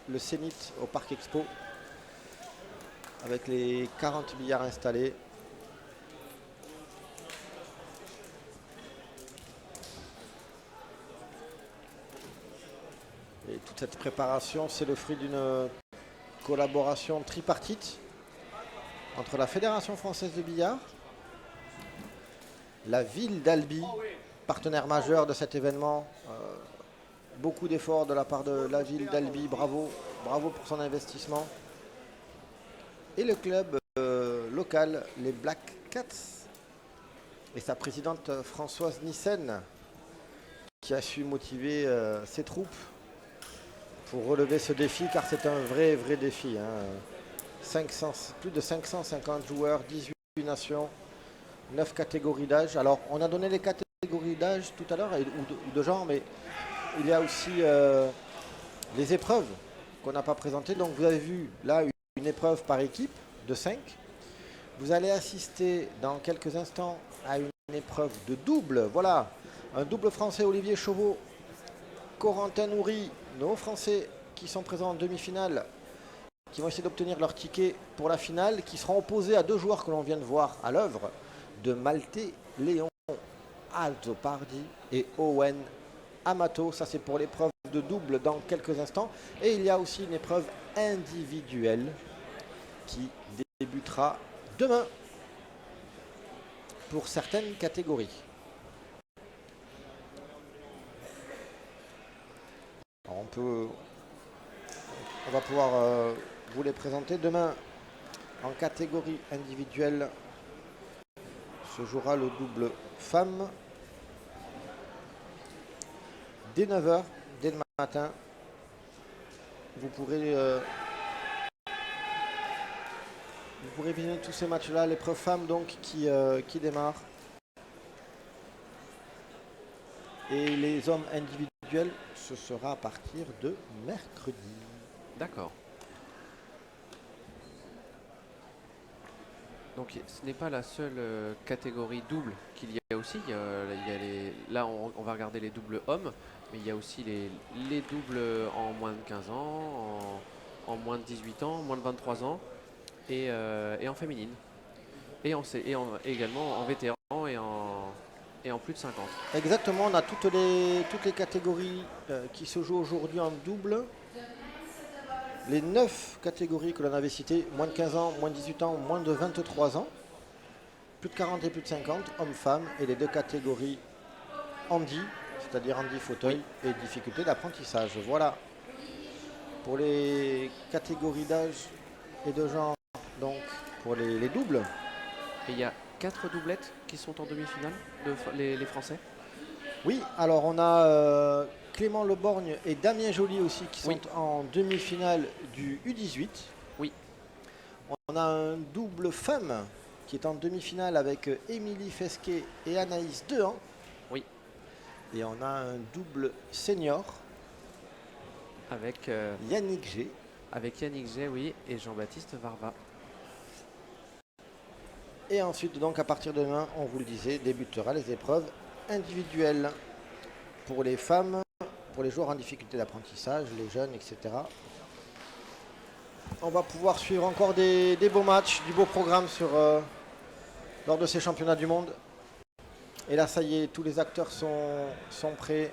le Zénith au Parc Expo avec les 40 billards installés. Et toute cette préparation, c'est le fruit d'une collaboration tripartite entre la Fédération française de billard, la ville d'Albi, partenaire majeur de cet événement. Beaucoup d'efforts de la part de la ville d'Albi, bravo pour son investissement. Et le club local, les Black Cats, et sa présidente Françoise Nissen, qui a su motiver ses troupes pour relever ce défi, car c'est un vrai défi. Plus de 550 joueurs, 18 nations, 9 catégories d'âge. Alors, on a donné les catégories d'âge tout à l'heure, ou de genre, mais il y a aussi les épreuves qu'on n'a pas présentées. Donc, vous avez vu là une épreuve par équipe de 5. Vous allez assister dans quelques instants à une épreuve de double. Voilà, un double français, Olivier Chauveau, Corentin Nourri, nos Français qui sont présents en demi-finale, qui vont essayer d'obtenir leur ticket pour la finale, qui seront opposés à 2 joueurs que l'on vient de voir à l'œuvre, de Malte Léon Azzopardi et Owen Amato. Ça, c'est pour l'épreuve de double dans quelques instants. Et il y a aussi une épreuve individuelle qui débutera demain pour certaines catégories. Alors on va pouvoir vous les présenter. Demain, en catégorie individuelle, se jouera le double femme dès 9h, dès le matin. Vous pourrez visionner tous ces matchs-là. L'épreuve femme donc qui démarre. Et les hommes individuels, ce sera à partir de mercredi. D'accord. Donc ce n'est pas la seule catégorie double qu'il y a aussi. Là, on va regarder les doubles hommes, mais il y a aussi les doubles en moins de 15 ans, en moins de 18 ans, moins de 23 ans, et en féminine. Et également en vétéran et en plus de 50. Exactement, on a toutes les catégories qui se jouent aujourd'hui en double. Les 9 catégories que l'on avait citées, moins de 15 ans, moins de 18 ans, moins de 23 ans, plus de 40 et plus de 50, hommes-femmes, et les 2 catégories handi, c'est-à-dire handi fauteuil et difficulté d'apprentissage. Voilà pour les catégories d'âge et de genre, donc pour les doubles. Et il y a 4 doublettes qui sont en demi-finale, les Français. Oui, alors on a Clément Leborgne et Damien Joly aussi qui sont en demi-finale du U18. Oui. On a un double femme qui est en demi-finale avec Émilie Fesquet et Anaïs Dehan. Oui. Et on a un double senior avec Yannick G. Avec Yannick G, oui, et Jean-Baptiste Varva. Et ensuite, donc à partir de demain, on vous le disait, débutera les épreuves individuelles pour les femmes, pour les joueurs en difficulté d'apprentissage, les jeunes, etc. On va pouvoir suivre encore des beaux matchs, du beau programme lors de ces championnats du monde. Et là, ça y est, tous les acteurs sont prêts.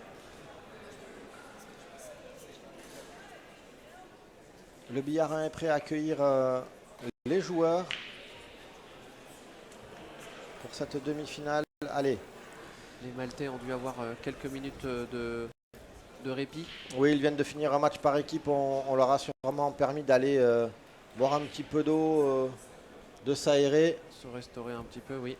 Le billard 1 est prêt à accueillir les joueurs pour cette demi-finale. Allez. Les Maltais ont dû avoir quelques minutes de répit. Oui, ils viennent de finir un match par équipe. On leur a sûrement permis d'aller boire un petit peu d'eau, de s'aérer. Se restaurer un petit peu, oui.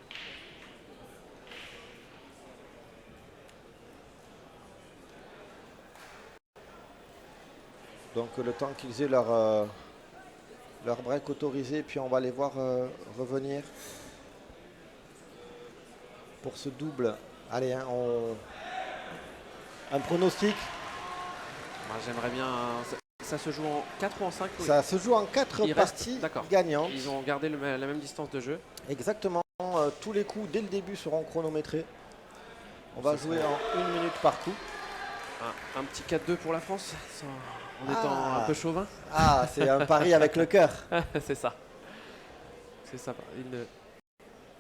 Donc le temps qu'ils aient leur break autorisé, puis on va les voir revenir pour ce double. Allez, hein, un pronostic. J'aimerais bien. Ça se joue en 4 ou en 5 ? Ça se joue en 4 parties gagnantes. Ils ont gardé la même distance de jeu. Exactement. Tous les coups dès le début seront chronométrés. On va jouer en 1 minute par coup. Un petit 4-2 pour la France, en étant un peu chauvin. Ah, c'est un pari avec le cœur. C'est ça. C'est ça.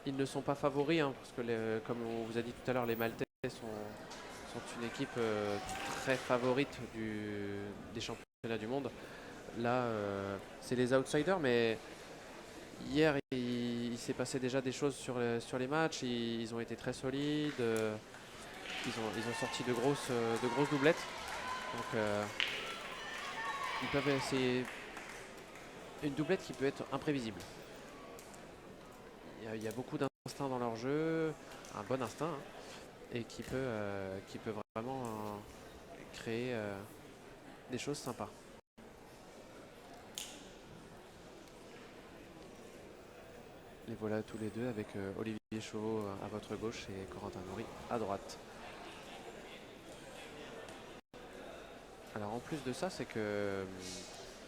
Ils ne sont pas favoris, hein, parce que comme on vous a dit tout à l'heure, les Maltais sont une équipe très favorite des championnats du monde. Là, c'est les outsiders, mais hier, il s'est passé déjà des choses sur les matchs. Ils ont été très solides. Ils ont sorti de grosses doublettes. Donc, c'est une doublette qui peut être imprévisible. Il y a beaucoup d'instinct dans leur jeu, un bon instinct, hein, et qui peut vraiment créer des choses sympas. Les voilà tous les deux avec Olivier Chauveau à votre gauche et Corentin Maury à droite. Alors en plus de ça, c'est que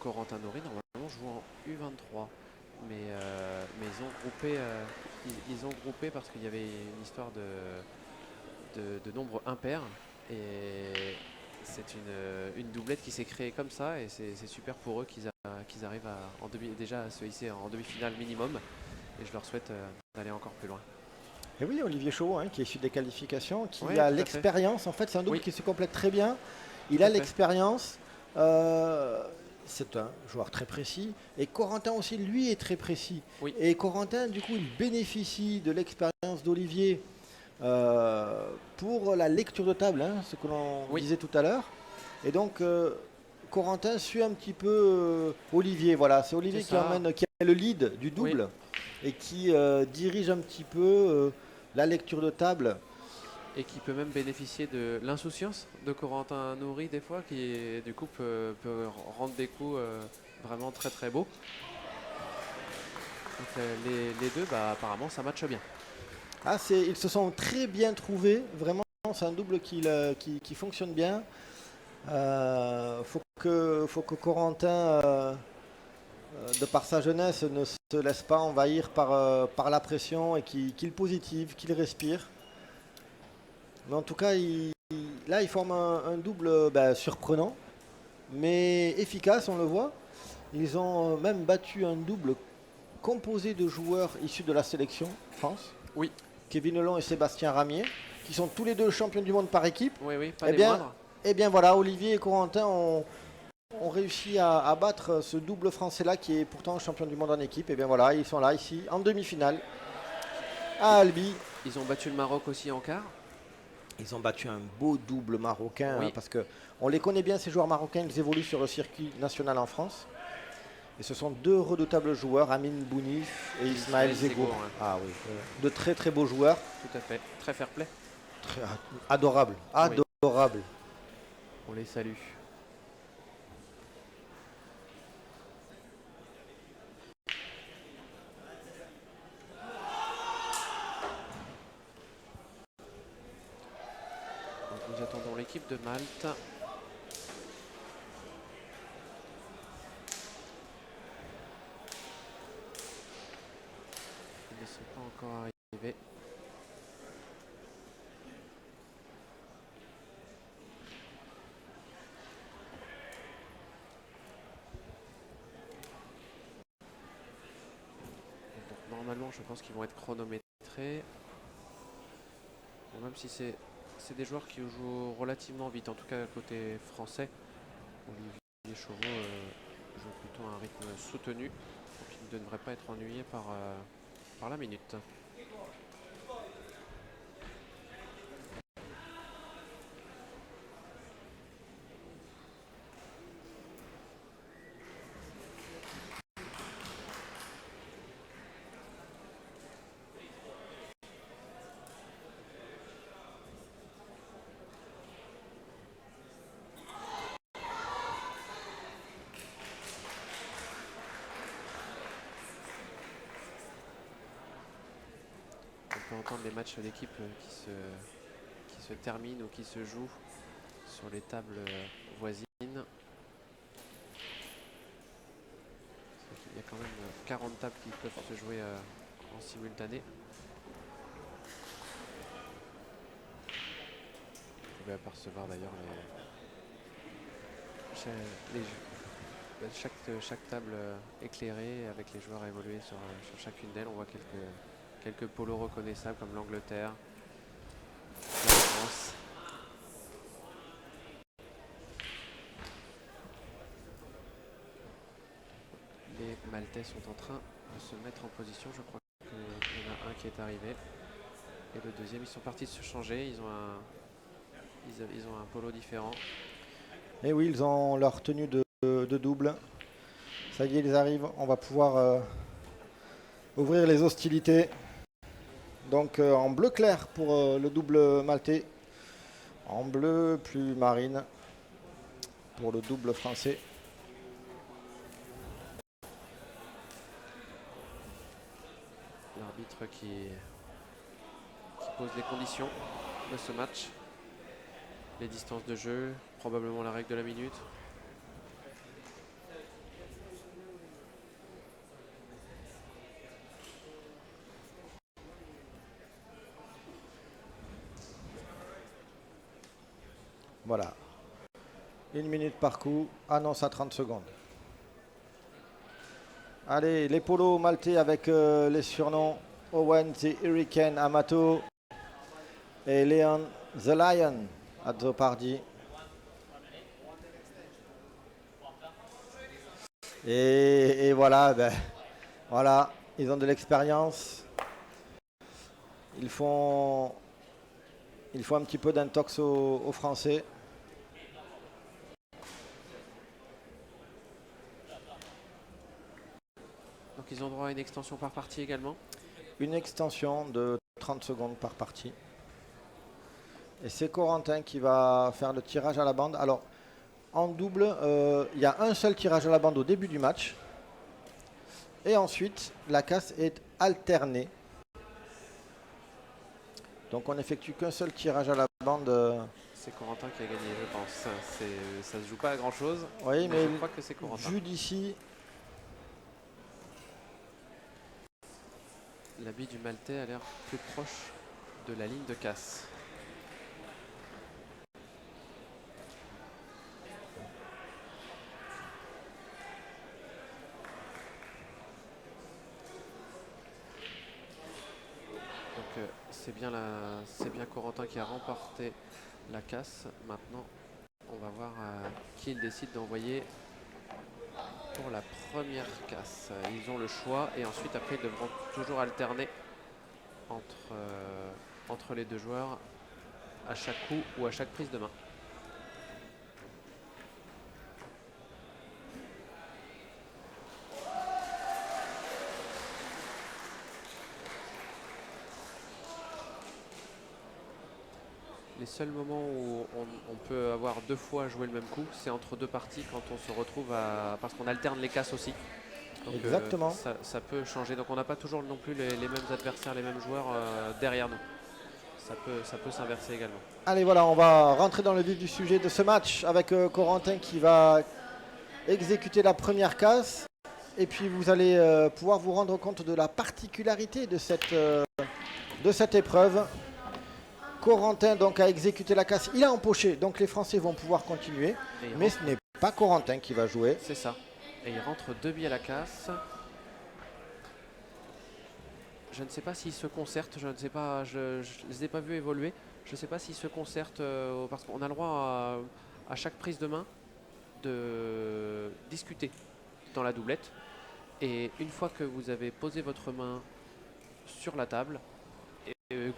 Corentin Maury normalement joue en U23. Mais ils ont groupé parce qu'il y avait une histoire de nombre impair. Et c'est une doublette qui s'est créée comme ça. Et c'est super pour eux qu'ils arrivent déjà à se hisser en demi-finale minimum. Et je leur souhaite d'aller encore plus loin. Et oui, Olivier Chauveau, qui est issu des qualifications, qui Ouais, a tout à l'expérience. En fait, c'est un double Oui. qui se complète très bien. Il Tout a à fait. l'expérience. C'est un joueur très précis. Et Corentin aussi, lui, est très précis. Oui. Et Corentin, du coup, il bénéficie de l'expérience d'Olivier pour la lecture de table, ce que l'on Oui. disait tout à l'heure. Et donc, Corentin suit un petit peu Olivier. Voilà, c'est Olivier qui a le lead du double et qui dirige un petit peu la lecture de table. Et qui peut même bénéficier de l'insouciance de Corentin Maury des fois, qui du coup peut rendre des coups vraiment très très beaux. Donc, les deux, apparemment, ça matche bien. Ils se sont très bien trouvés. Vraiment, c'est un double qui fonctionne bien. Faut que Corentin, de par sa jeunesse, ne se laisse pas envahir par la pression et qu'il positive, qu'il respire. Mais en tout cas, là, ils forment un double surprenant, mais efficace, on le voit. Ils ont même battu un double composé de joueurs issus de la sélection France. Oui. Kevin Long et Sébastien Ramier, qui sont tous les deux champions du monde par équipe. Oui, pas des moindres. Eh bien voilà, Olivier et Corentin ont réussi à battre ce double français-là qui est pourtant champion du monde en équipe. Et bien voilà, ils sont là, ici, en demi-finale, à Albi. Ils ont battu le Maroc aussi en quart. Ils ont battu un beau double marocain, Oui. parce qu'on les connaît bien, ces joueurs marocains, ils évoluent sur le circuit national en France. Et ce sont deux redoutables joueurs, Amine Bounif et Ismaël Zegour. Ah oui, de très très beaux joueurs. Tout à fait, très fair play. Adorable, adorable. On les salue. Donc, nous attendons l'équipe de Malte. Ils ne sont pas encore arrivés. Donc, normalement, je pense qu'ils vont être chronométrés. Bon, même si c'est des joueurs qui jouent relativement vite, en tout cas côté français. Olivier Chauveau joue plutôt à un rythme soutenu, donc il ne devrait pas être ennuyé par la minute. On peut entendre les matchs d'équipe qui se terminent ou qui se jouent sur les tables voisines. Il y a quand même 40 tables qui peuvent se jouer en simultané. pouvez apercevoir d'ailleurs chaque table éclairée avec les joueurs à évoluer sur chacune d'elles. On voit quelques polos reconnaissables comme l'Angleterre, la France. Les Maltais sont en train de se mettre en position. Je crois qu'il y en a un qui est arrivé. Et le deuxième, ils sont partis de se changer. Ils ont un polo différent. Et oui, ils ont leur tenue de double. Ça y est, ils arrivent. On va pouvoir ouvrir les hostilités. Donc en bleu clair pour le double maltais. En bleu plus marine pour le double français. L'arbitre qui pose les conditions de ce match. Les distances de jeu, probablement la règle de la minute. Voilà. 1 minute par coup, annonce à 30 secondes. Allez, les polos maltais avec les surnoms Owen the Hurricane Amato et Leon the Lion Azzopardi. Et voilà, voilà, ils ont de l'expérience. Il faut un petit peu d'intox aux Français. Donc ils ont droit à une extension par partie également. Une extension de 30 secondes par partie. Et c'est Corentin qui va faire le tirage à la bande. Alors, en double, il y a un seul tirage à la bande au début du match. Et ensuite, la casse est alternée. Donc on n'effectue qu'un seul tirage à la bande. C'est Corentin qui a gagné, je pense. Ça se joue pas à grand chose. Oui, mais je crois que c'est Corentin. Vu d'ici, l'habit du Maltais a l'air plus proche de la ligne de casse. Donc c'est bien Corentin qui a remporté la casse. Maintenant, on va voir qui il décide d'envoyer pour la première casse. Ils ont le choix et ensuite après ils devront toujours alterner entre les deux joueurs à chaque coup ou à chaque prise de main. Les seuls moments où on peut avoir deux fois joué le même coup, c'est entre deux parties quand on se retrouve parce qu'on alterne les casses aussi. Donc, exactement. Ça peut changer. Donc on n'a pas toujours non plus les mêmes adversaires, les mêmes joueurs derrière nous. Ça peut s'inverser également. Allez, voilà, on va rentrer dans le vif du sujet de ce match avec Corentin qui va exécuter la première casse. Et puis vous allez pouvoir vous rendre compte de la particularité de cette épreuve. Corentin donc a exécuté la casse, il a empoché, donc les Français vont pouvoir continuer. Mais ce n'est pas Corentin qui va jouer. C'est ça. Et il rentre 2 billes à la casse. Je ne sais pas s'ils se concertent, je ne sais pas, je les ai pas vus évoluer. Je ne sais pas s'ils se concertent parce qu'on a le droit à chaque prise de main de discuter dans la doublette. Et une fois que vous avez posé votre main sur la table, et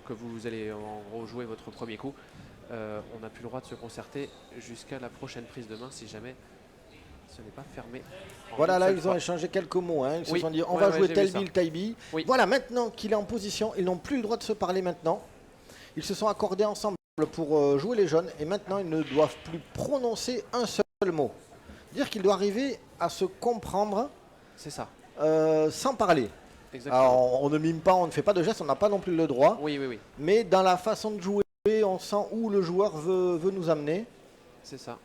que vous allez en gros jouer votre premier coup, on n'a plus le droit de se concerter jusqu'à la prochaine prise de main si jamais ce n'est pas fermé. Voilà, là ils ont échangé quelques mots. Ils se sont dit on va jouer tel bill, tel bill. Oui. Voilà, maintenant qu'il est en position, ils n'ont plus le droit de se parler maintenant. Ils se sont accordés ensemble pour jouer les jaunes et maintenant ils ne doivent plus prononcer un seul mot. Dire qu'il doit arriver à se comprendre. C'est ça. Sans parler. Exactement. Alors, on ne mime pas, on ne fait pas de gestes, on n'a pas non plus le droit. Oui, oui, oui. Mais dans la façon de jouer, on sent où le joueur veut nous amener. C'est ça.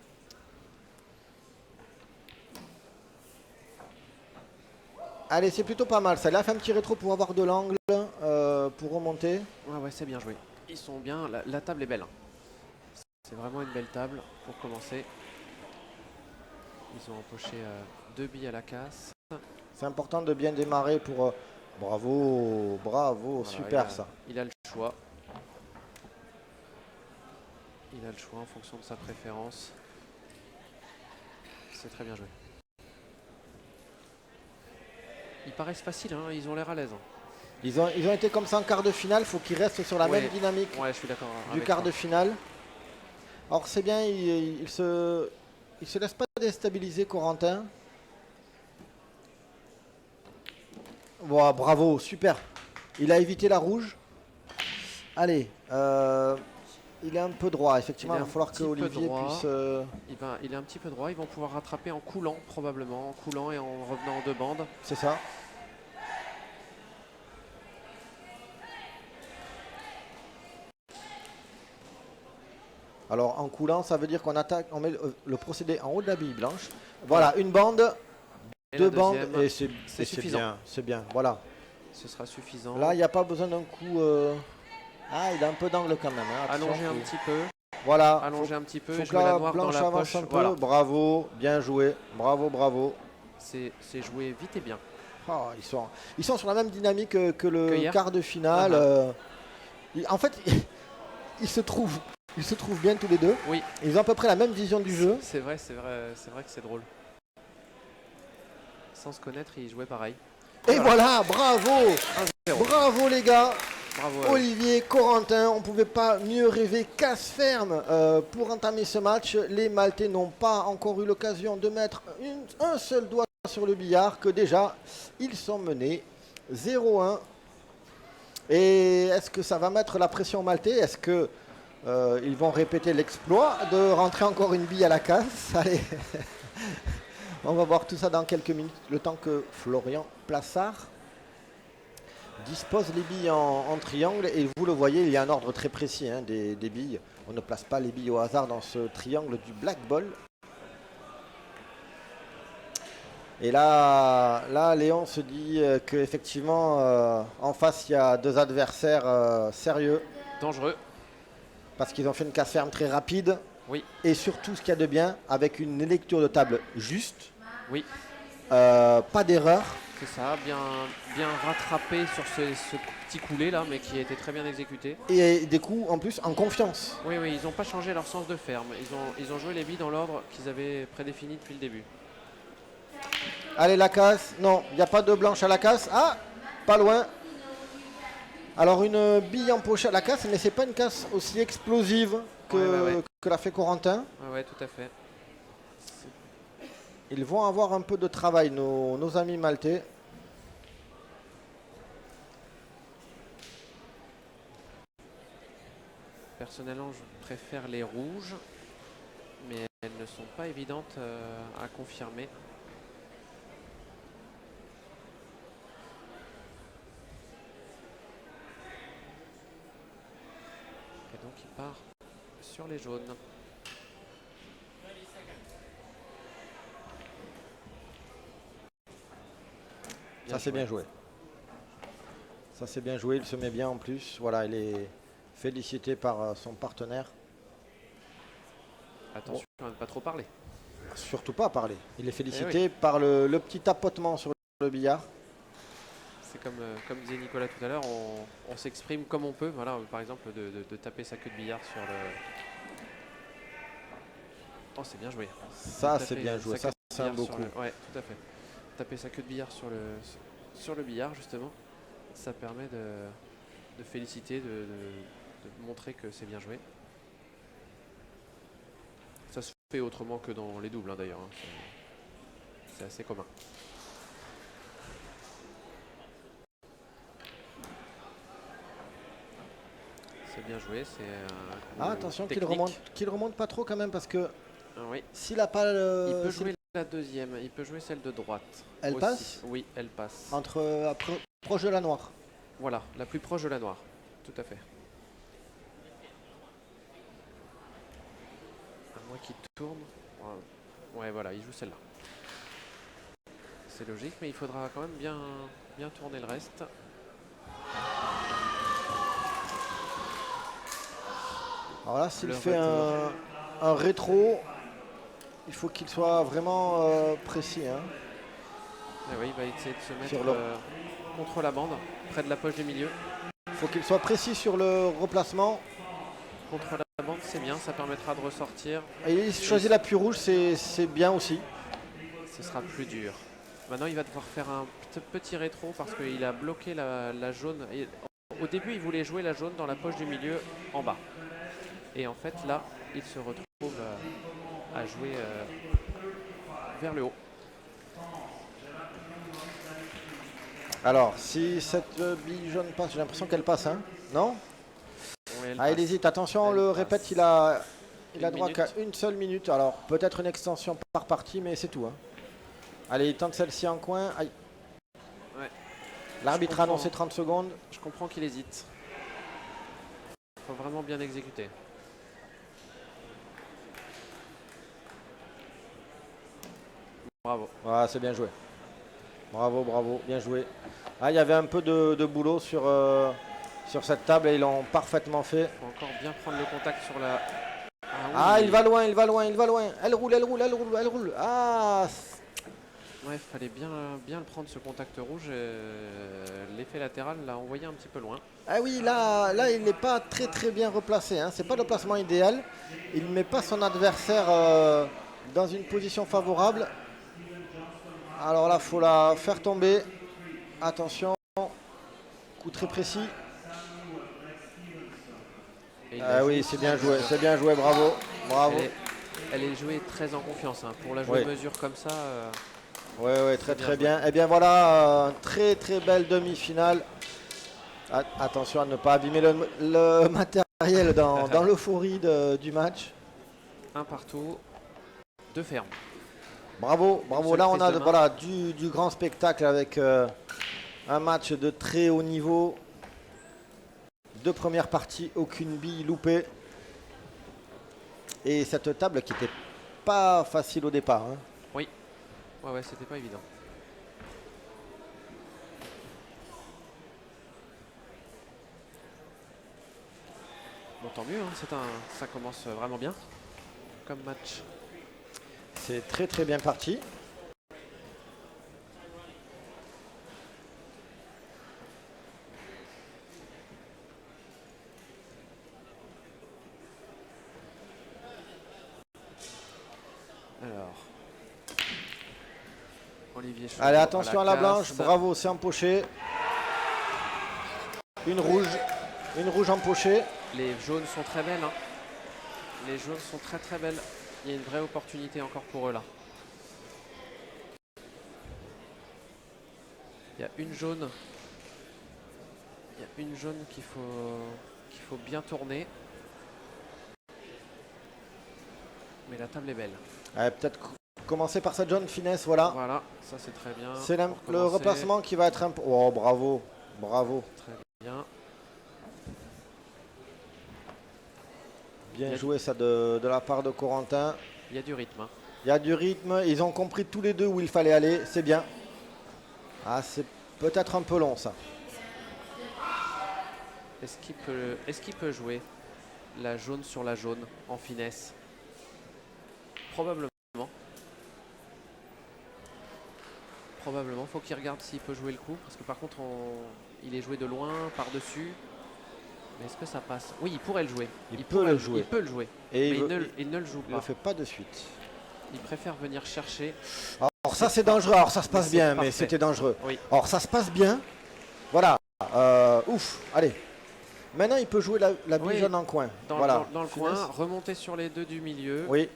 Allez, c'est plutôt pas mal. Ça il a fait un petit rétro pour avoir de l'angle, pour remonter. Ouais, c'est bien joué. Ils sont bien. La table est belle. C'est vraiment une belle table pour commencer. Ils ont empoché 2 billes à la casse. C'est important de bien démarrer pour... bravo, bravo, Voilà, super ça. Il a le choix. Il a le choix en fonction de sa préférence. C'est très bien joué. Ils paraissent faciles, hein, ils ont l'air à l'aise. Ils ont été comme ça en quart de finale, il faut qu'ils restent sur la même dynamique Ouais, je suis d'accord du quart de finale. Alors c'est bien, il se laisse pas déstabiliser Corentin. Voilà, bravo, super. Il a évité la rouge. Allez, il est un peu droit, effectivement. Il va falloir que Olivier puisse... Il est un petit peu droit. Ils vont pouvoir rattraper en coulant, probablement. En coulant et en revenant en 2 bandes. C'est ça. Alors en coulant, ça veut dire qu'on attaque, on met le procédé en haut de la bille blanche. Voilà, une bande, et 2 bandes, et c'est suffisant. C'est bien, voilà. Ce sera suffisant. Là, il n'y a pas besoin d'un coup... Ah, il a un peu d'angle quand même. Hein. Allonger un petit peu. Voilà. Allonger un petit peu. Faut Et que jouer la la noire dans blanche la avance poche. un peu. Voilà. Bravo, bien joué. Bravo, bravo. C'est joué vite et bien. Oh, ils sont sur la même dynamique que le quart de finale. En fait, ils se trouvent bien tous les deux. Oui. Ils ont à peu près la même vision du jeu. C'est vrai que c'est drôle. Sans se connaître, ils jouaient pareil. Et voilà, bravo. Bravo les gars. Bravo. Olivier, Corentin, on ne pouvait pas mieux rêver. Casse ferme pour entamer ce match. Les Maltais n'ont pas encore eu l'occasion de mettre un seul doigt sur le billard, que déjà ils sont menés 0-1. Et est-ce que ça va mettre la pression aux Maltais? Est-ce que ils vont répéter l'exploit de rentrer encore une bille à la casse? Allez, on va voir tout ça dans quelques minutes, le temps que Florian Plassard dispose les billes en triangle. Et vous le voyez, il y a un ordre très précis des billes. On ne place pas les billes au hasard dans ce triangle du black ball. Et là, Léon se dit qu'effectivement, en face, il y a 2 adversaires sérieux. Dangereux. Parce qu'ils ont fait une casse ferme très rapide. Oui. Et surtout, ce qu'il y a de bien, avec une lecture de table juste. Oui. Pas d'erreur. C'est ça, bien rattrapé sur ce petit coulé là, mais qui a été très bien exécuté. Et des coups, en plus, en confiance. Oui, ils n'ont pas changé leur sens de ferme. Ils ont joué les billes dans l'ordre qu'ils avaient prédéfini depuis le début. Allez, la casse. Non, il n'y a pas de blanche à la casse. Ah, pas loin. Alors, une bille empochée à la casse, mais c'est pas une casse aussi explosive que l'a fait Corentin. Oui, tout à fait. Ils vont avoir un peu de travail, nos amis maltais. Personnellement, je préfère les rouges, mais elles ne sont pas évidentes à confirmer. Et donc il part sur les jaunes. Ça c'est bien joué. Ça c'est bien joué, il se met bien en plus. Voilà, il est félicité par son partenaire. Attention à ne pas trop parler. Surtout pas parler. Il est félicité par le petit tapotement sur le billard. C'est comme disait Nicolas tout à l'heure, on s'exprime comme on peut. Voilà, par exemple de taper sa queue de billard sur le... Oh, c'est bien joué. Ça c'est bien joué, ça c'est un beau coup. Ouais, tout à fait. Taper sa queue de billard sur le billard justement, ça permet de féliciter, de montrer que c'est bien joué. Ça se fait autrement que dans les doubles d'ailleurs, c'est assez commun. C'est bien joué, c'est attention qu'il remonte pas trop quand même, parce que oui. S'il a pas il peut jouer la deuxième, il peut jouer celle de droite. Elle aussi. passe? Oui, elle passe. Proche de la noire. Voilà, la plus proche de la noire, tout à fait. À moins qu'il tourne. Ouais, voilà, il joue celle-là. C'est logique, mais il faudra quand même bien tourner le reste. Alors là, s'il Le fait retour. un rétro, il faut qu'il soit vraiment précis. Hein, Ah oui, il va essayer de se sur mettre le... contre la bande, près de la poche du milieu. Il faut qu'il soit précis sur le replacement. Contre la bande, c'est bien, ça permettra de ressortir. Et il choisit la pluie rouge, c'est bien aussi. Ce sera plus dur. Maintenant, il va devoir faire un petit rétro parce qu'il a bloqué la jaune. Et au début, il voulait jouer la jaune dans la poche du milieu en bas. Et en fait, là, il se retrouve à jouer vers le haut. Alors, si cette bille jaune passe, j'ai l'impression qu'elle passe, hein? Non? Ouais, elle Ah, il passe. hésite. Attention, on Elle le passe. répète, il a Une droit qu'à minute. une seule minute. Alors, peut-être une extension par partie, mais c'est tout. Hein. Allez, il tente celle-ci en coin. Aïe. Ouais. L'arbitre a annoncé 30 secondes. Je comprends qu'il hésite. Il faut vraiment bien exécuter. Bravo. Ah, c'est bien joué. Bravo, bravo, bien joué. Ah, il y avait un peu de boulot sur cette table et ils l'ont parfaitement fait. Il faut encore bien prendre le contact sur la... Ah, oui. il va loin, il va loin, il va loin. Elle roule, elle roule, elle roule, elle roule. Ah, Ouais, il fallait bien le prendre ce contact rouge. L'effet latéral l'a envoyé un petit peu loin. ah oui, là, il n'est pas très très bien replacé. Hein. C'est pas le placement idéal. Il ne met pas son adversaire dans une position favorable. Alors là, il faut la faire tomber. Attention, coup très précis. Et il Ah l'a oui, joué. c'est bien joué, bravo, bravo. Elle est jouée très en confiance. Hein. Pour la jouer Oui. mesure comme ça, Oui, oui, très bien très joué. bien. Et bien voilà, très très belle demi-finale. Attention à ne pas abîmer le matériel dans l'euphorie du match. un partout, deux fermes. Bravo, bravo. seule Là, on prise a de main. voilà, du grand spectacle avec un match de très haut niveau. Deux premières parties, aucune bille loupée. Et cette table qui n'était pas facile au départ. Hein. Oui, ouais, c'était pas évident. Bon, tant mieux, hein. Ça commence vraiment bien comme match. C'est très très bien parti. Alors, Olivier Chaud. Allez, attention à la blanche. casse. Bravo, c'est empoché. Une rouge empochée. Les jaunes sont très belles. Hein. Les jaunes sont très très belles. Il y a une vraie opportunité encore pour eux là. Il y a une jaune. Il y a une jaune qu'il faut bien tourner. Mais la table est belle. Allez, peut-être commencer par cette jaune finesse, voilà. Voilà, ça c'est très bien. C'est Pour le commencer, replacement qui va être un peu... Oh, bravo, bravo. très bien. Bien joué ça de la part de Corentin. Il y a du rythme. Hein. Il y a du rythme, ils ont compris tous les deux où il fallait aller, c'est bien. Ah, c'est peut-être un peu long ça. Est-ce qu'il peut jouer la jaune sur la jaune en finesse? Probablement. Probablement. Faut qu'il regarde s'il peut jouer le coup. Parce que par contre, il est joué de loin, par-dessus. Mais est-ce que ça passe? Oui, il pourrait le jouer. Il peut le jouer. Il peut le jouer. Et Mais il il ne le joue ne le pas. fait pas de suite. Il préfère venir chercher. Alors ça c'est dangereux, alors ça se passe bien, mais parfait. c'était dangereux. Oui. Alors ça se passe bien. Voilà. Ouf, allez. Maintenant il peut jouer la bille Oui, jaune en coin. Dans, Voilà. dans le Finesse. coin, remonter sur les deux du milieu. Oui.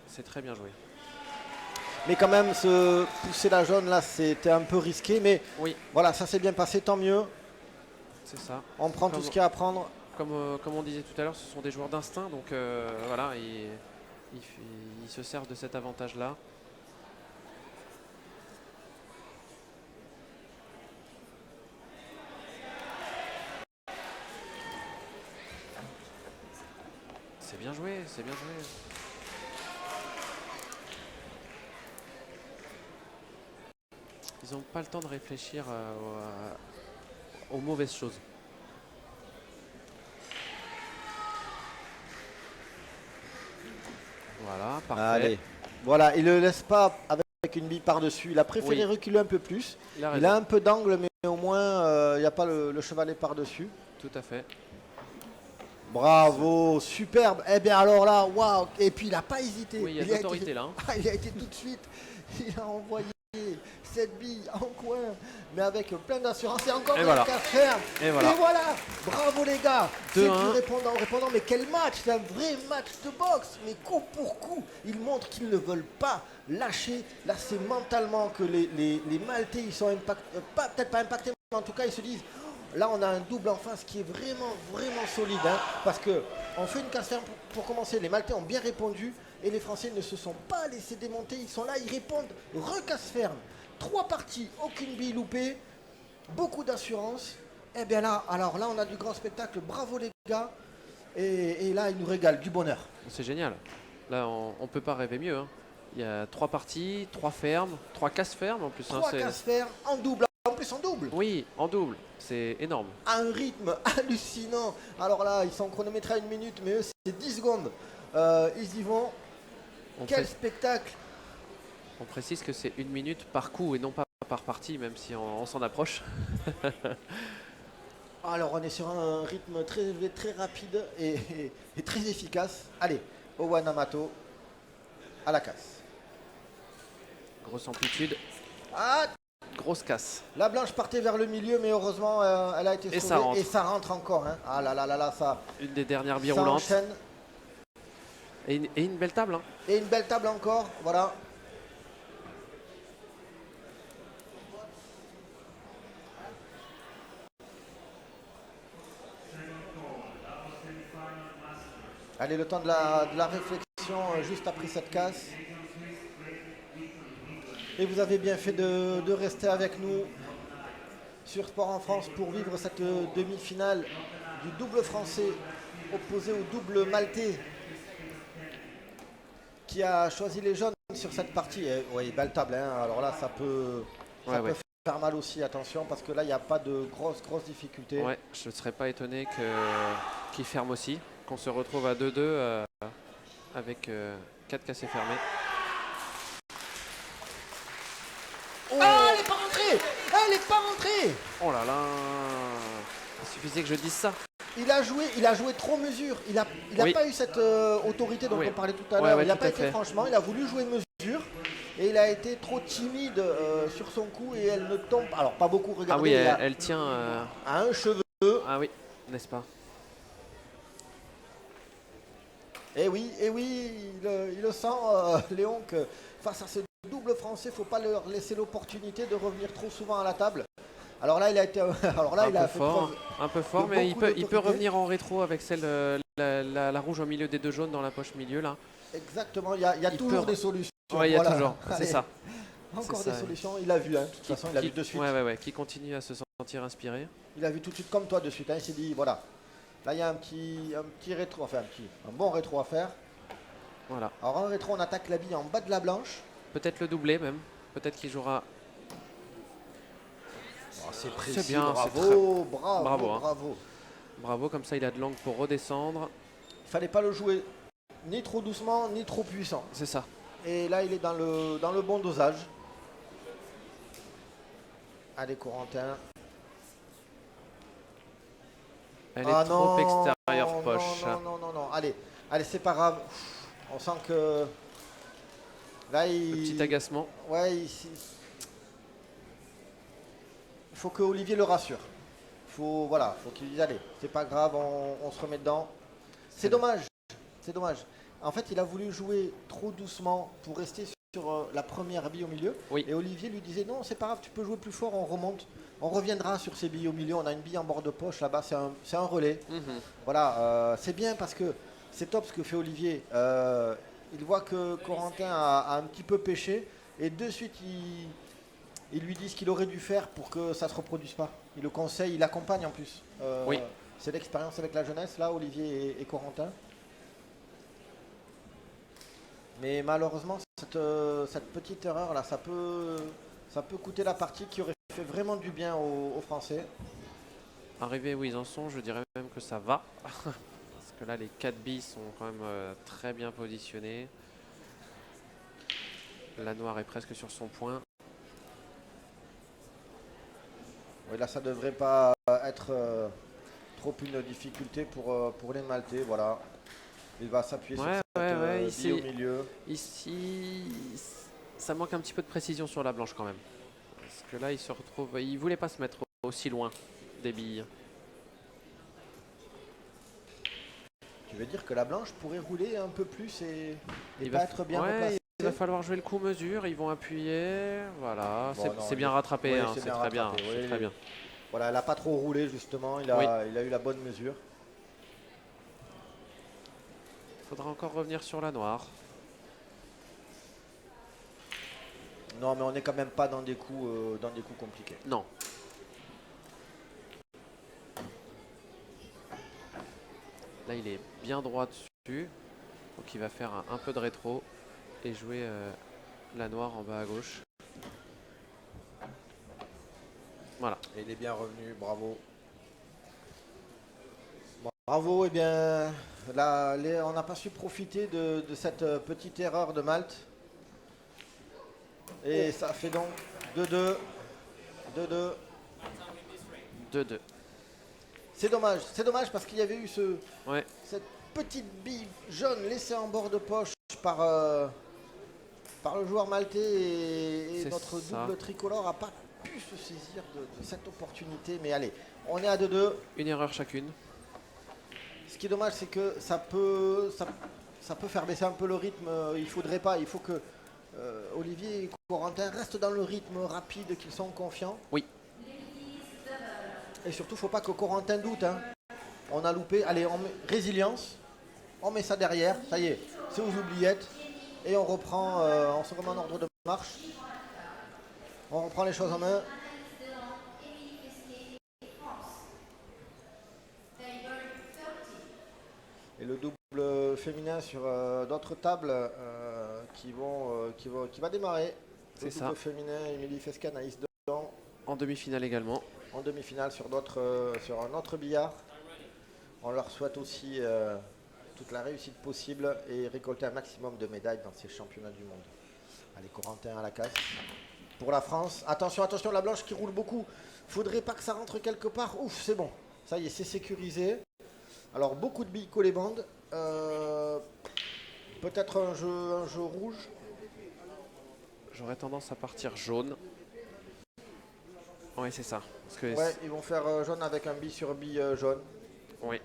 C'est très bien joué. Mais quand même, se pousser la jaune là, c'était un peu risqué. Mais Oui, voilà, ça s'est bien passé, tant mieux. c'est ça. On prend tout ce qu'il y a à prendre. Comme on disait tout à l'heure, ce sont des joueurs d'instinct. Donc voilà, ils se servent de cet avantage-là. C'est bien joué, c'est bien joué. Ils n'ont pas le temps de réfléchir aux mauvaises choses. Voilà, parfait. Allez, voilà, il ne le laisse pas avec une bille par-dessus. Il a préféré reculer un peu plus. Il a un peu d'angle, mais au moins, il n'y a pas le chevalet par-dessus. Tout à fait. Bravo, superbe. Eh bien alors là, waouh. Et puis il n'a pas hésité. Oui, il y a de l'autorité là. Hein. Il a été tout de suite. Il a envoyé cette bille en coin, mais avec plein d'assurance. Et encore un voilà. ferme. Et voilà. Bravo les gars. 2-1. C'est du répondant. Mais quel match. C'est un vrai match de boxe. Mais coup pour coup, ils montrent qu'ils ne veulent pas lâcher. Là, c'est mentalement que les Maltais, ils sont peut-être pas impactés, mais en tout cas, ils se disent... Là, on a un double en face qui est vraiment solide. Hein, parce qu'on fait une casse ferme pour commencer. Les Maltais ont bien répondu et les Français ne se sont pas laissés démonter. Ils sont là, ils répondent. Recasse ferme. 3 parties, aucune bille loupée. Beaucoup d'assurance. Et bien là, alors là, on a du grand spectacle. Bravo les gars. Et là, ils nous régalent du bonheur. C'est génial. Là, on ne peut pas rêver mieux. Hein. Il y a 3 parties, 3 fermes, 3 casses fermes en plus. 3 casses fermes en double. En plus en double. Oui, en double. C'est énorme. À un rythme hallucinant. Alors là, ils sont chronométrés à 1 minute, mais eux, c'est 10 secondes. Ils y vont. Quel spectacle. On précise que c'est 1 minute par coup et non pas par partie, même si on s'en approche. Alors, on est sur un rythme très élevé, très rapide et très efficace. Allez, Owen Amato, à la casse. Grosse amplitude. Ah, grosse casse. La blanche partait vers le milieu, mais heureusement, elle a été sauvée. Et ça rentre encore. Hein. Ah là là là là, ça. Une des dernières billes roulantes. Enchaîne. Et une belle table. Hein. Et une belle table encore, voilà. Allez, le temps de la réflexion juste après cette casse. Et vous avez bien fait de rester avec nous sur Sport en France pour vivre cette demi-finale du double français opposé au double maltais qui a choisi les jaunes sur cette partie. Oui, belle table, hein. Alors là, ça peut faire mal aussi, attention, parce que là, il n'y a pas de grosses difficultés. Ouais, je ne serais pas étonné qu'il ferme aussi, qu'on se retrouve à 2-2 avec 4 cassés fermés. Oh, elle n'est pas rentrée. Elle n'est pas rentrée. Oh là là. Il suffisait que je dise ça. Il a joué trop mesure. Il n'a pas eu cette autorité dont on parlait tout à l'heure. Il n'a pas été franchement. Il a voulu jouer mesure. Et il a été trop timide sur son coup et elle ne tombe pas. Alors pas beaucoup, regardez. Ah oui, elle tient à un cheveu. Ah oui, n'est-ce pas? Et oui, il le sent, Léon, que face à ce double français, il ne faut pas leur laisser l'opportunité de revenir trop souvent à la table. Alors là, il a été, un peu fort, mais il peut revenir en rétro avec la rouge au milieu des 2 jaunes dans la poche milieu là. Exactement, il y a toujours des solutions. Oui, il y a toujours, c'est ça. Encore des solutions, il a vu, hein, de toute façon, il a vu de suite. Qui continue à se sentir inspiré. Il a vu tout de suite comme toi de suite, hein, il s'est dit, voilà, là il y a un petit rétro, enfin un bon rétro à faire. Voilà. Alors en rétro, on attaque la bille en bas de la blanche. Peut-être le doubler même, peut-être qu'il jouera. Oh, c'est précis, c'est bien, bravo, hein. Bravo. Bravo, comme ça il a de l'angle pour redescendre. Il fallait pas le jouer ni trop doucement, ni trop puissant. C'est ça. Et là, il est dans le bon dosage. Allez, Corentin. Elle est trop extérieure poche. Non. Allez, c'est pas grave. On sent que... Là, petit agacement. Ouais, il faut que Olivier le rassure. Faut qu'il dise, allez, c'est pas grave, on se remet dedans. C'est dommage. En fait, il a voulu jouer trop doucement pour rester sur la première bille au milieu. Oui. Et Olivier lui disait, non, c'est pas grave, tu peux jouer plus fort, on remonte. On reviendra sur ces billes au milieu. On a une bille en bord de poche là-bas, c'est un relais. Voilà, c'est bien parce que c'est top ce que fait Olivier. Il voit que Corentin a un petit peu pêché et de suite il lui dit ce qu'il aurait dû faire pour que ça ne se reproduise pas. Il le conseille, il l'accompagne en plus. Oui. C'est l'expérience avec la jeunesse là, Olivier et Corentin. Mais malheureusement, cette petite erreur là, ça peut coûter la partie qui aurait fait vraiment du bien aux Français. Arrivé où ils en sont, je dirais même que ça va. Parce que là, les 4 billes sont quand même très bien positionnées. La noire est presque sur son point. Oui, là, ça devrait pas être trop une difficulté pour les Maltais. Voilà. Il va s'appuyer sur Ouais, cette ouais, ouais. bille au milieu. Ici, ça manque un petit peu de précision sur la blanche quand même. Parce que là, il se retrouve. Il voulait pas se mettre aussi loin des billes. Tu veux dire que la blanche pourrait rouler un peu plus et Il pas va, être bien ouais, replacée? il va falloir jouer le coup mesure. Ils vont appuyer. Voilà, Bon, non, c'est bien rattrapé. oui, Hein, c'est c'est bien très bien. rattrapé. C'est Oui, très bien. voilà, elle n'a pas trop roulé justement. Oui. Il a eu la bonne mesure. Il faudra encore revenir sur la noire. Non, mais on n'est quand même pas dans des coups compliqués. Non. Là, il est bien droit dessus. Donc, il va faire un peu de rétro et jouer la noire en bas à gauche. Voilà. Et il est bien revenu, bravo. Bon, bravo, et bien là, on n'a pas su profiter de cette petite erreur de Malte. Et ça fait donc 2-2. 2-2. 2-2. C'est dommage parce qu'il y avait eu Ouais, cette petite bille jaune laissée en bord de poche par le joueur maltais et C'est notre ça. double tricolore n'a pas pu se saisir de cette opportunité. Mais allez, on est à 2-2. une erreur chacune. Ce qui est dommage, c'est que ça peut faire baisser un peu le rythme. Il faudrait pas. Il faut que Olivier et Corentin restent dans le rythme rapide, qu'ils sont confiants. Oui. Et surtout, il ne faut pas que Corentin doute. Hein. On a loupé. Allez, résilience. On met ça derrière. Ça y est, c'est aux oubliettes. Et on reprend, on se remet en ordre de marche. On reprend les choses en main. Et le double féminin sur d'autres tables qui va démarrer. C'est Le ça. double féminin, Émilie Fesca, Anaïs Delan. En demi-finale également. En demi-finale sur un autre billard. On leur souhaite aussi toute la réussite possible et récolter un maximum de médailles dans ces championnats du monde. Allez, Corentin à la casse. Pour la France, attention, la blanche qui roule beaucoup. Faudrait pas que ça rentre quelque part. Ouf, c'est bon. Ça y est, c'est sécurisé. Alors, beaucoup de billes collées bandes. Peut-être un jeu rouge. J'aurais tendance à partir jaune. Oui, c'est ça. Parce que Ouais, ils vont faire jaune avec un bille sur bille jaune. oui.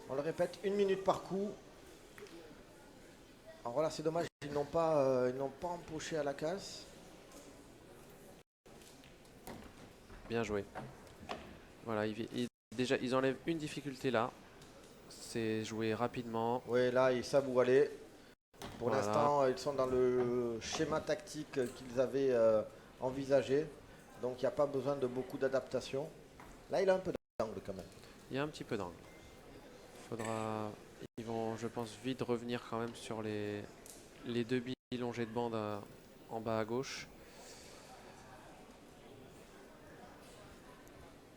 On le répète, 1 minute par coup. Alors voilà, c'est dommage, ils n'ont pas empoché à la casse. Bien joué. Voilà, déjà, ils enlèvent une difficulté là. C'est jouer rapidement. Oui, là, ils savent où aller. Pour Voilà. l'instant, ils sont dans le schéma tactique qu'ils avaient envisagé. Donc, il n'y a pas besoin de beaucoup d'adaptation. Là, il a un peu d'angle quand même. Il y a un petit peu d'angle. Ils vont, je pense, vite revenir quand même sur les deux billes longées de bande en bas à gauche.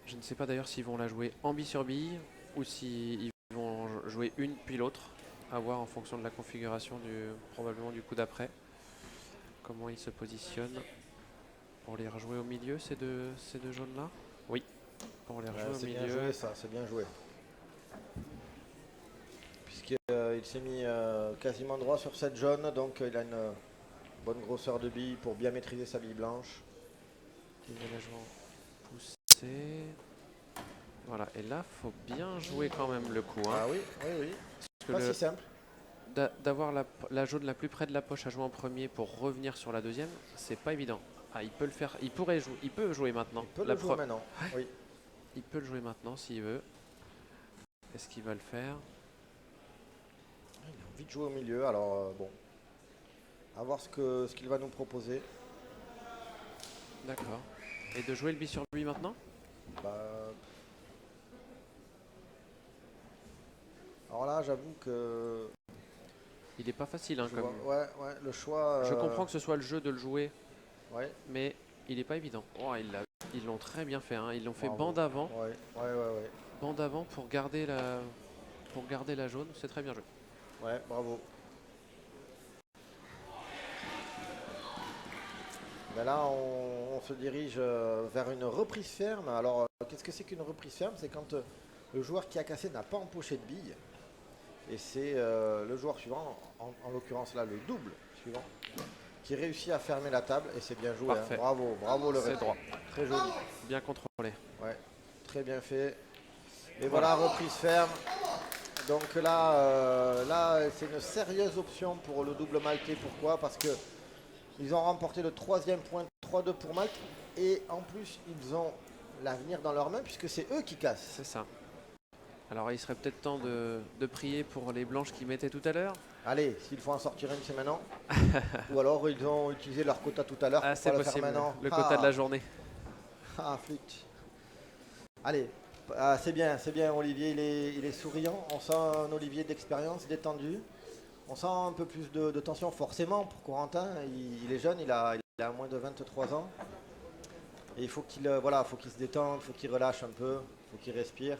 Je ne sais pas d'ailleurs s'ils vont la jouer en bille sur bille ou s'ils vont jouer une puis l'autre. À voir en fonction de la configuration probablement du coup d'après. Comment ils se positionnent. Pour les rejouer au milieu, ces deux jaunes là. Oui. Pour les rejouer au C'est milieu. bien joué ça, c'est bien joué. Puisqu'il s'est mis quasiment droit sur cette jaune, donc il a une bonne grosseur de bille pour bien maîtriser sa bille blanche. Déménagement poussé. Voilà, et là, faut bien jouer quand même le coup. Hein. Ah oui, oui, oui. Parce Pas que si simple. d'avoir la jaune la plus près de la poche à jouer en premier pour revenir sur la deuxième, c'est pas évident. Ah, il peut le faire, il peut jouer maintenant. Il peut le jouer maintenant, oui. Il peut le jouer maintenant s'il veut. Est-ce qu'il va le faire? Il a envie de jouer au milieu, alors bon. À voir ce qu'il va nous proposer. D'accord. Et de jouer le bille sur lui maintenant? Bah, alors là, j'avoue que... Il est pas facile. Hein, Ouais, le choix... Je comprends que ce soit le jeu de le jouer, Ouais. mais il est pas évident. Oh, il l'a Ils l'ont très bien fait, hein. Ils l'ont fait Bravo. bande avant. Ouais. Bande avant pour garder la jaune. C'est très bien joué. Ouais, bravo. Ben là, on se dirige vers une reprise ferme. Alors, qu'est-ce que c'est qu'une reprise ferme? C'est quand le joueur qui a cassé n'a pas empoché de billes. Et c'est le joueur suivant, en l'occurrence là, le double suivant, qui réussit à fermer la table. Et c'est bien joué. Hein. Parfait. Bravo le C'est rétro. droit. Très joli. Bien contrôlé. Ouais, très bien fait. Et voilà, reprise ferme. Donc là c'est une sérieuse option pour le double maltais. Pourquoi? Parce que ils ont remporté le 3e point, 3-2 pour Malte. Et en plus, ils ont l'avenir dans leurs mains puisque c'est eux qui cassent. C'est ça. Alors il serait peut-être temps de prier pour les blanches qui mettaient tout à l'heure. Allez, s'il faut en sortir une, c'est maintenant. Ou alors ils ont utilisé leur quota tout à l'heure. Ah, c'est possible. Le quota de la journée. Ah, flûte. Allez, c'est bien, Olivier, il est souriant. On sent un Olivier d'expérience, détendu. On sent un peu plus de tension, forcément, pour Corentin. Il est jeune, il a moins de 23 ans. Et il faut qu'il faut qu'il se détende, il faut qu'il relâche un peu, il faut qu'il respire.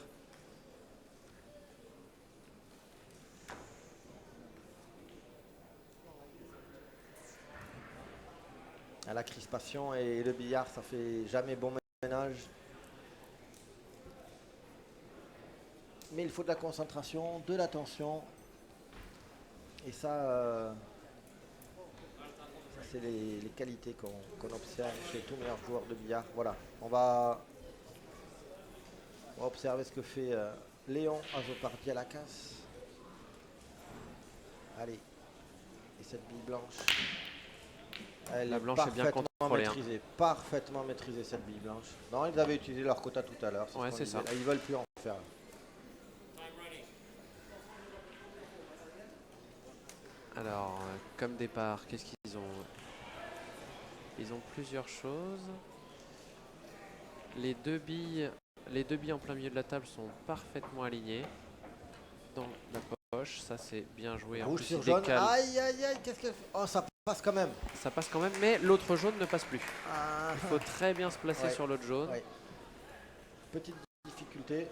La crispation et le billard, ça fait jamais bon ménage. Mais il faut de la concentration, de l'attention. Et ça c'est les qualités qu'on observe chez tous les meilleurs joueurs de billard. Voilà, on va observer ce que fait Léon Azopardi à la casse. Allez, et cette bille blanche. La blanche est bien contrôlée. Parfaitement maîtrisée cette bille blanche. Non, ils avaient utilisé leur quota tout à l'heure. Ouais, c'est ça. Ils veulent plus en faire. Alors, comme départ, qu'est-ce qu'ils ont? Ils ont plusieurs choses. Les deux billes en plein milieu de la table sont parfaitement alignées dans la poche. Ça, c'est bien joué. Rouge en plus, sur il jaune. décale. Aïe, qu'est-ce qu'elle fait? Oh, ça passe quand même. Ça passe quand même, mais l'autre jaune ne passe plus. Ah. Il faut très bien se placer sur l'autre jaune. Ouais. Petite difficulté.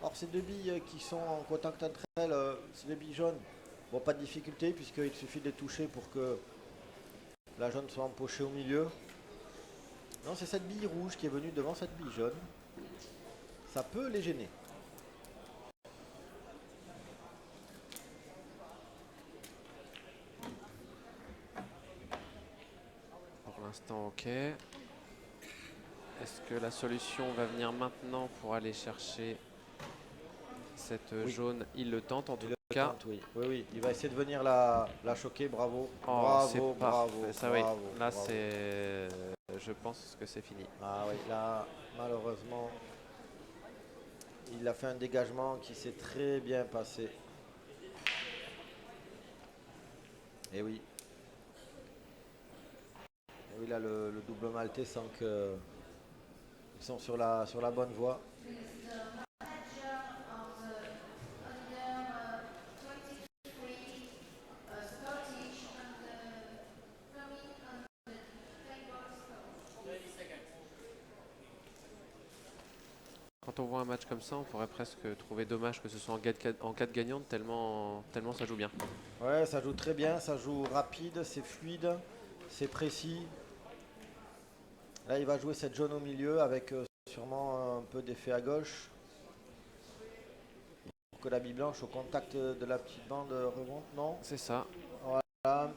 Or, ces deux billes qui sont en contact entre elles, c'est des billes jaunes. Bon, pas de difficulté puisqu'il suffit de les toucher pour que la jaune soit empochée au milieu. Non, c'est cette bille rouge qui est venue devant cette bille jaune. Ça peut les gêner. Pour l'instant, ok. Est-ce que la solution va venir maintenant pour aller chercher cette jaune? Il le tente en tout cas. Oui. Il va essayer de venir la choquer. Bravo. C'est bravo. Ça, oui. Là, c'est. Je pense que c'est fini. Ah oui, là, malheureusement, il a fait un dégagement qui s'est très bien passé. Et oui. Et oui, là, le double maltais sent qu'ils sont sur la bonne voie. Quand on voit un match comme ça, on pourrait presque trouver dommage que ce soit en 4 gagnantes, tellement ça joue bien. Ouais, ça joue très bien, ça joue rapide, c'est fluide, c'est précis. Là, il va jouer cette jaune au milieu avec sûrement un peu d'effet à gauche. Pour que la bille blanche au contact de la petite bande remonte, non? C'est ça. Voilà.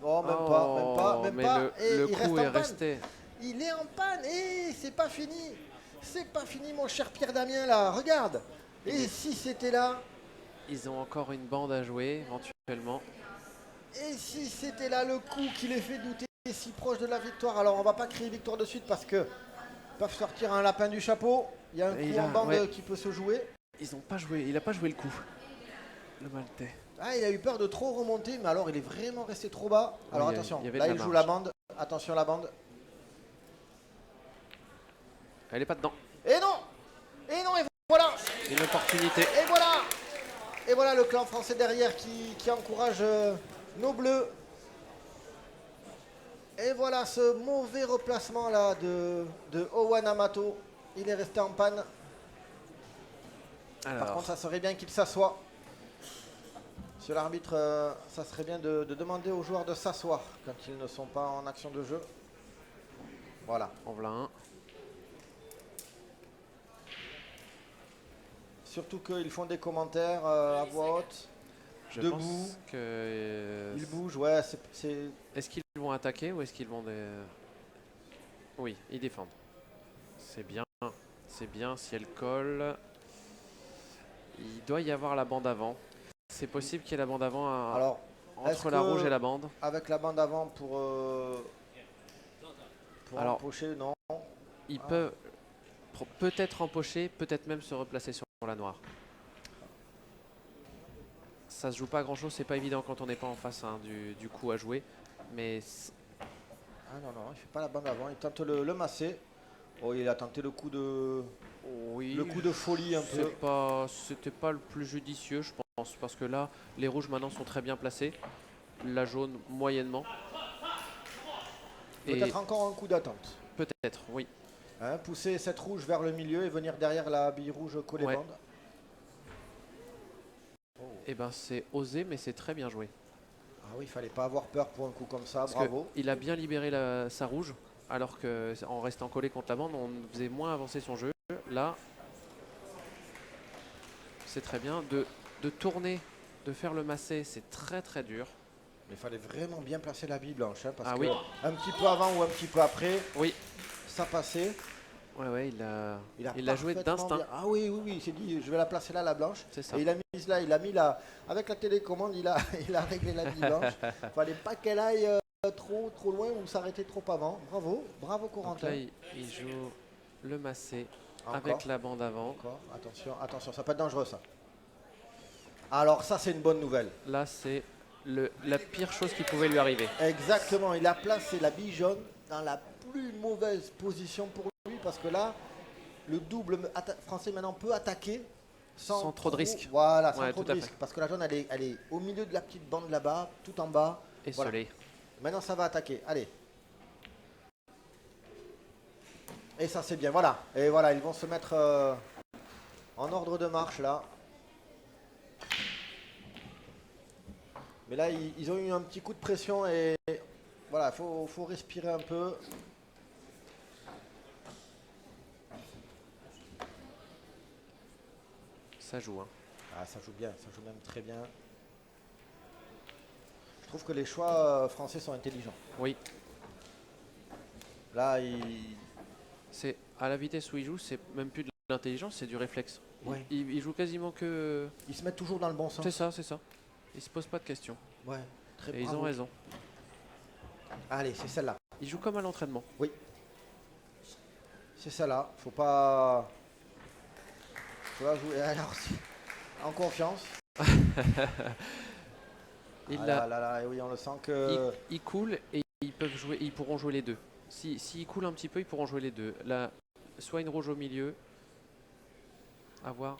Oh, même pas. Le coup est resté. Il est en panne et c'est pas fini. C'est pas fini, mon cher Pierre Damien, là. Regarde. Et si c'était là? Ils ont encore une bande à jouer, éventuellement. Et si c'était là le coup qui les fait douter si proche de la victoire? Alors, on va pas crier victoire de suite parce que peuvent sortir un lapin du chapeau. Il y a un coup en bande qui peut se jouer. Ils n'ont pas joué. Il n'a pas joué le coup, le Maltais. Ah, il a eu peur de trop remonter, mais alors il est vraiment resté trop bas. Alors attention, là il joue la bande. Attention la bande. Elle est pas dedans. Et non, et voilà. Une opportunité. Et voilà le clan français derrière qui encourage nos bleus. Et voilà ce mauvais replacement là de Owen Amato. Il est resté en panne. Par Alors, contre, ça serait bien qu'il s'assoie. Monsieur l'arbitre, ça serait bien de demander aux joueurs de s'asseoir quand ils ne sont pas en action de jeu. Voilà. en voilà un. Surtout qu'ils font des commentaires à voix haute. Je Debout. pense que... Ils bougent, ouais. Est-ce qu'ils vont attaquer ou est-ce qu'ils vont... Oui, ils défendent. C'est bien. C'est bien si elle colle. Il doit y avoir la bande avant. C'est possible qu'il y ait la bande avant Alors, entre la rouge et la bande. avec la bande avant pour Alors, empocher, non. Ils peuvent peut-être empocher, peut-être même se replacer sur la noire. Ça se joue pas à grand chose, c'est pas évident quand on n'est pas en face hein, du coup à jouer. Mais Ah non, non, il fait pas la bande avant, il tente le masser. Oh, il a tenté le coup de, oui, le coup de folie un peu. C'était pas le plus judicieux, je pense, parce que là, les rouges maintenant sont très bien placés. La jaune moyennement. Peut-être encore un coup d'attente. Peut-être, oui. Hein, pousser cette rouge vers le milieu et venir derrière la bille rouge coller Ouais. bande. Et ben c'est osé, mais c'est très bien joué. Ah oui, il fallait pas avoir peur pour un coup comme ça, Parce bravo. il a bien libéré sa rouge, alors qu'en restant collé contre la bande, on faisait moins avancer son jeu. Là, c'est très bien. De tourner, de faire le massé, c'est très très dur. Mais il fallait vraiment bien placer la bille blanche, hein, parce Ah que oui. un petit peu avant ou un petit peu après, Oui. ça passait. Ouais, il a joué parfaitement d'instinct. bien. Ah oui, oui, oui, il s'est dit, je vais la placer là, la blanche. C'est ça. Et il a mis là, il a mis la, avec la télécommande, il a réglé la bille blanche. Fallait pas qu'elle aille trop loin ou s'arrêter trop avant. Bravo, bravo Donc Corentin. là, il joue le massé Encore. avec la bande avant. Encore, attention, attention, ça peut être dangereux ça. Alors ça c'est une bonne nouvelle. Là, c'est la pire chose qui pouvait lui arriver. Exactement, il a placé la bille jaune dans la plus mauvaise position pour lui parce que là, le double français maintenant peut attaquer Sans trop de risques. Voilà, sans Ouais, trop tout de à fait. risques. Parce que la jaune, elle est au milieu de la petite bande là-bas, tout en bas. Et Voilà. Soleil. Maintenant, ça va attaquer. Allez. Et ça, c'est bien. Voilà. Et voilà, ils vont se mettre en ordre de marche là. Mais là, ils ont eu un petit coup de pression et voilà, faut respirer un peu. Ça joue. Hein. Ah, ça joue bien, ça joue même très bien. Je trouve que les choix français sont intelligents. Oui. Là, C'est à la vitesse où il joue, c'est même plus de l'intelligence, c'est du réflexe. Ouais. Il joue quasiment que. ils se mettent toujours dans le bon sens. C'est ça, c'est ça. Ils se posent pas de questions. Ouais, très Et ils bravo. ont raison. Allez, c'est celle-là. Ils jouent comme à l'entraînement. Oui. C'est celle-là. Faut pas jouer alors, en confiance. Là, oui, on le sent que. Ils coulent et ils pourront jouer les deux. S'ils coulent un petit peu, ils pourront jouer les deux. Là, soit une rouge au milieu. À voir.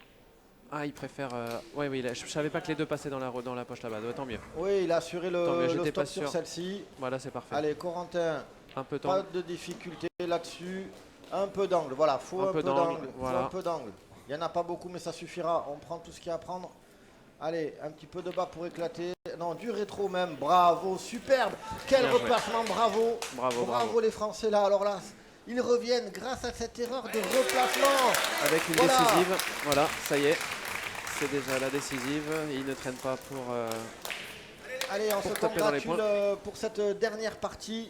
Ah, il préfère. Oui, là, je savais pas que les deux passaient dans la poche là-bas. Tant mieux. Oui, il a assuré Tant mieux, le j'étais pas stop sur sûr. celle-ci. Voilà, c'est parfait. Allez, Corentin, Un peu pas temps. de difficulté là-dessus. Un peu d'angle, voilà, faut un peu d'angle. voilà. Faut un peu d'angle. Il n'y en a pas beaucoup, mais ça suffira. On prend tout ce qu'il y a à prendre. Allez, un petit peu de bas pour éclater. Non, du rétro même. Bravo, superbe. Quel Bien joué. replacement, bravo. Bravo. Les Français là. Alors là, ils reviennent grâce à cette erreur de replacement. Avec une Voilà. décisive. Voilà, ça y est. C'est déjà la décisive. Il ne traîne pas pour. Allez, on se taper dans les congratule pour cette dernière partie.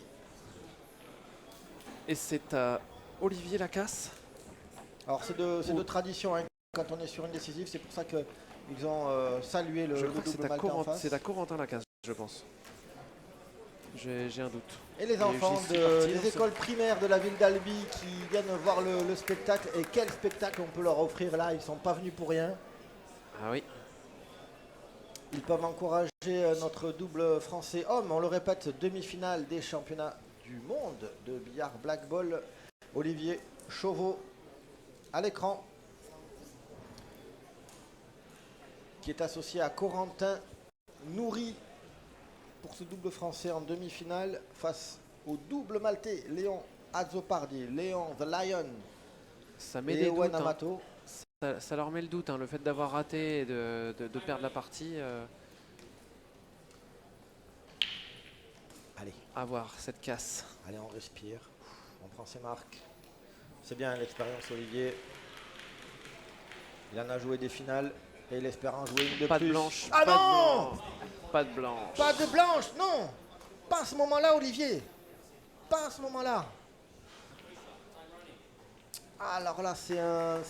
Et c'est à Olivier Lacasse. Alors c'est de tradition hein, quand on est sur une décisive, c'est pour ça qu'ils ont salué le Je crois que double maltais en face. c'est à Corentin Lacasse, je pense. J'ai un doute. Et les Et enfants j'y suis parti, des écoles primaires de la ville d'Albi qui viennent voir le spectacle. Et quel spectacle on peut leur offrir là, ils ne sont pas venus pour rien. Ah oui. Ils peuvent encourager notre double français homme, on le répète, demi-finale des championnats du monde de billard black ball. Olivier Chauveau à l'écran, qui est associé à Corentin Nourri pour ce double français en demi-finale face au double maltais, Léon Azzopardi, Léon The Lion Ça met et des Owen doutes, hein. Amato. Ça leur met le doute, hein, le fait d'avoir raté et de perdre la partie. Allez, À voir cette casse. allez, on respire, on prend ses marques. C'est bien l'expérience, Olivier. Il en a joué des finales et il espère en jouer une de Pas plus. de blanche. Ah pas de non, blanc, pas de blanche. pas de blanche, non. Pas à ce moment-là, Olivier. Pas à ce moment-là. Alors là, c'est un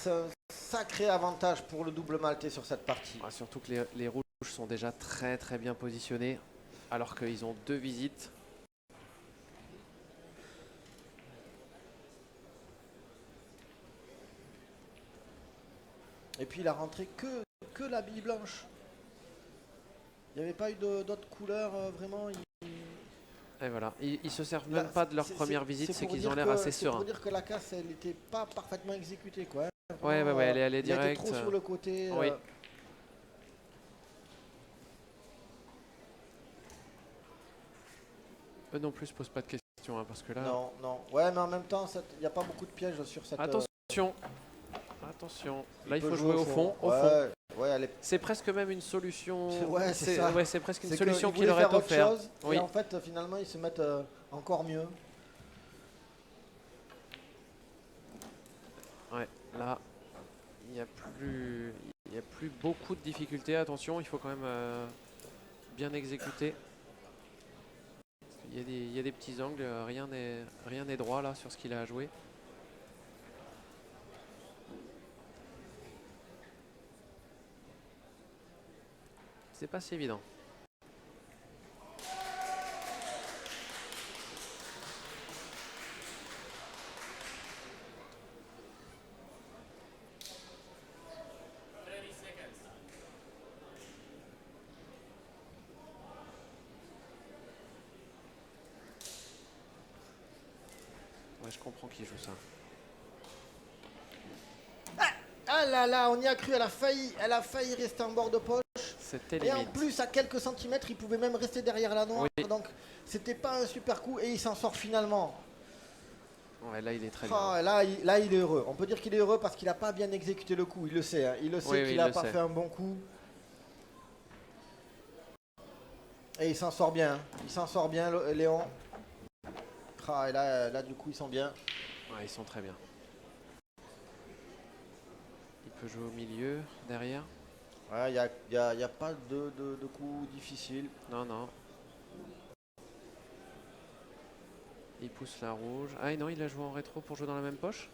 sacré avantage pour le double maltais sur cette partie. Ah, surtout que les rouges sont déjà très très bien positionnés, alors qu'ils ont 2 visites. Et puis il a rentré que la bille blanche. Il n'y avait pas eu d'autres couleurs vraiment. Et voilà, ils se servent Là, même pas de leur c'est- première c'est- visite, c'est c'est pour qu'ils dire ont l'air que- assez C'est pour sereins. dire que la casse, elle n'était pas parfaitement exécutée, quoi. Ouais, Vraiment, elle est allée il a été direct. trop sur le côté. Oui. Eux non plus se posent pas de questions, hein, parce que là... Non, non. Ouais, mais en même temps, il n'y a pas beaucoup de pièges sur cette. Attention, attention. Là, il peut faut jouer au fond. Au fond. Ouais, ouais, elle est. C'est presque même une solution. Ouais, c'est ça. Ouais, c'est presque une C'est solution qu'ils qui leur voulaient est faire autre offerte. chose, Oui. Et en fait, finalement, ils se mettent encore mieux. Ouais, là, il n'y a plus beaucoup de difficultés. Attention, il faut quand même bien exécuter. Il y a des petits angles, rien n'est droit là sur ce qu'il a à jouer. C'est pas si évident. Ouais, je comprends qu'il joue ça. Ah là là, on y a cru, elle a failli rester en bord de poche. C'était Et en limite. plus, à quelques centimètres, il pouvait même rester derrière la noire. Oui. Donc, c'était pas un super coup et il s'en sort finalement. Ouais, là, il est très bien. Ah, là, il est heureux. On peut dire qu'il est heureux parce qu'il n'a pas bien exécuté le coup. Il le sait, hein. Il le sait Oui, qu'il il n'a le pas sait. fait un bon coup. Et il s'en sort bien. Hein. Il s'en sort bien, Léon. Ah, et là, du coup, ils sont bien. Ouais, ils sont très bien. Il peut jouer au milieu, derrière. Ouais, il y a pas de coup difficile. Non, non. Il pousse la rouge. Ah non, il a joué en rétro pour jouer dans la même poche.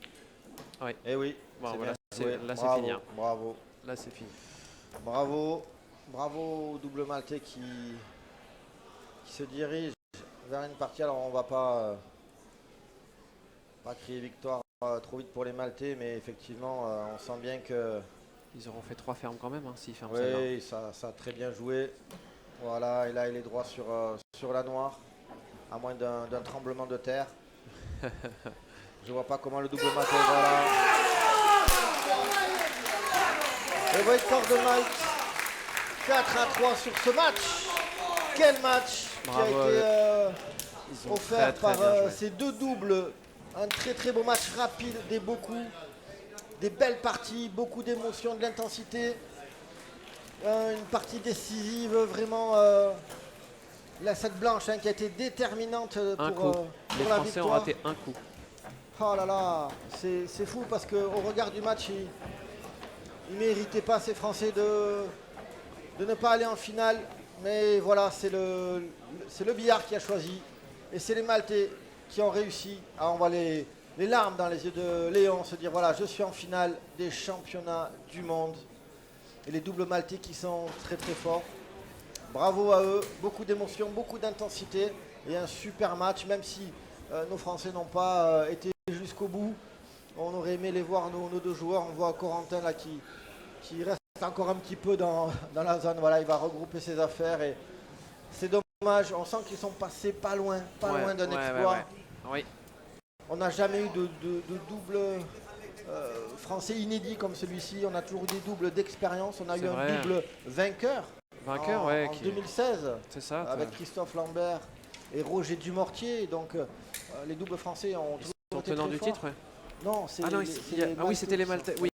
Oui. Eh oui. Bon, c'est voilà, bien joué. là c'est Bravo, fini. Hein. Bravo. Là c'est fini. Bravo. Bravo au double maltais qui se dirige vers une partie. Alors on va pas crier victoire trop vite pour les maltais, mais effectivement on sent bien que Ils auront fait 3 fermes quand même, hein, s'ils ferment celle-là. oui, ça a très bien joué. Voilà, et là il est droit sur la noire, à moins d'un tremblement de terre. Je vois pas comment le double maltais, voilà. Et victoire de Malte, 4-3 sur ce match. Quel match Bravo, qui a été Ils ont offert très par bien joué. ces deux doubles. Un très très beau match rapide, des beaux coups, des belles parties, beaucoup d'émotions, de l'intensité. Une partie décisive, vraiment. Là, cette blanche hein, qui a été déterminante Un pour coup. Les la Français ont victoire. raté un coup. Oh là là, c'est fou parce qu'au regard du match, ils ne méritaient pas ces Français de ne pas aller en finale. Mais voilà, c'est le billard qui a choisi. Et c'est les Maltais qui ont réussi à envoyer les larmes dans les yeux de Léon, se dire voilà, je suis en finale des championnats du monde. Et les doubles Maltais qui sont très très forts. Bravo à eux, beaucoup d'émotions, beaucoup d'intensité et un super match, même si nos Français n'ont pas été jusqu'au bout. On aurait aimé les voir, nos deux joueurs. On voit Corentin là qui reste encore un petit peu dans la zone. Voilà, il va regrouper ses affaires et c'est dommage. On sent qu'ils sont passés pas loin d'un exploit. Oui. On n'a jamais eu de double français inédit comme celui-ci. On a toujours eu des doubles d'expérience. On a eu un double vainqueur. Vainqueur, en ouais. 2016. C'est ça. Avec Christophe Lambert et Roger Dumortier. Donc les doubles français ont Ils sont tenants du titre, ouais. Non, c'est Ah non, oui, c'était les Maltais. Oui,